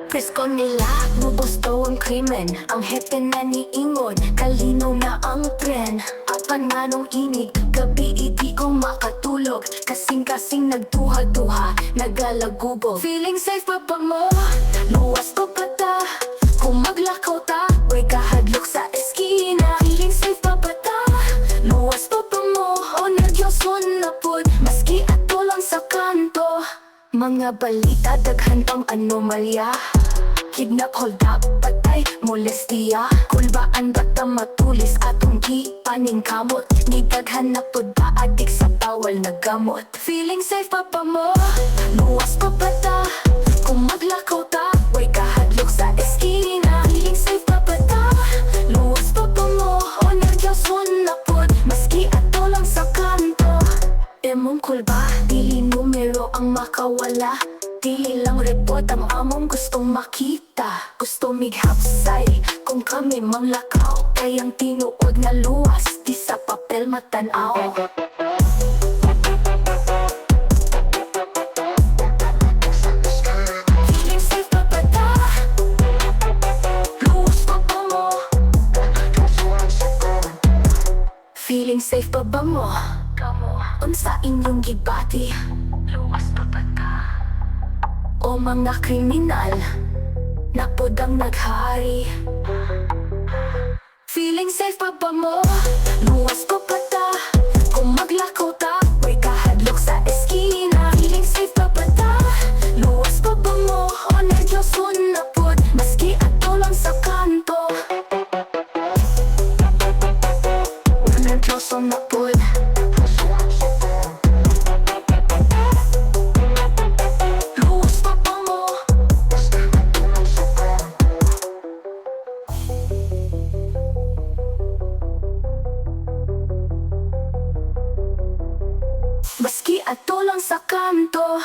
Presko nila, lubos daw ang krimen. Ang hepe na ni Ingon, kalinaw na ang tren. Apan nga nung inig, gabi di ko makatulog. Kasing-kasing nagduha-duha, nagalagubo. Feeling safe pa ba mo? Luwas pa ba ta? Kung maglakaw ta, way kahadlok sa eskina. Feeling safe pa ba ta? Luwas pa ba mo? O nagyoson na pod, maski ato lang sa kanto. Mga balita, daghan pang anomalya. Kidnap, hold up, patay, molestiya. Kulbaan bata matulis atong gipaning kamot. Ni daghan na pod ba adik sa bawal na gamot. Feeling safe pa ba mo? Luwas pa ba ta? Kung maglakaw ta, way kahadlok sa eskina. Feeling safe pa ba ta? Luwas pa ba mo? O nagyoson na pod, maski ato lang sa kanto. Emong kulba, dili numero ang makawala. Dili lang report ang among gustong makita. Gusto mighapsay kung kami manglakaw. Kayang tinuod nga luwas, di sa papel matanaw. Feeling safe pa ba ta? Luwas pa ba mo? Feeling safe pa ba mo? Unsa inyong gibati? Luwas pa ba ta? O mga kriminal, napod ang naghari. Feeling safe pa ba mo? Luwas pa ba ta? Kung maglakaw ta, way kahadlok sa eskina. Feeling safe pa ba ta? Luwas pa ba mo? O nagyoson na pod, maski ato lang sa kanto. O nagyoson na pod. Maski ato lang sa kanto.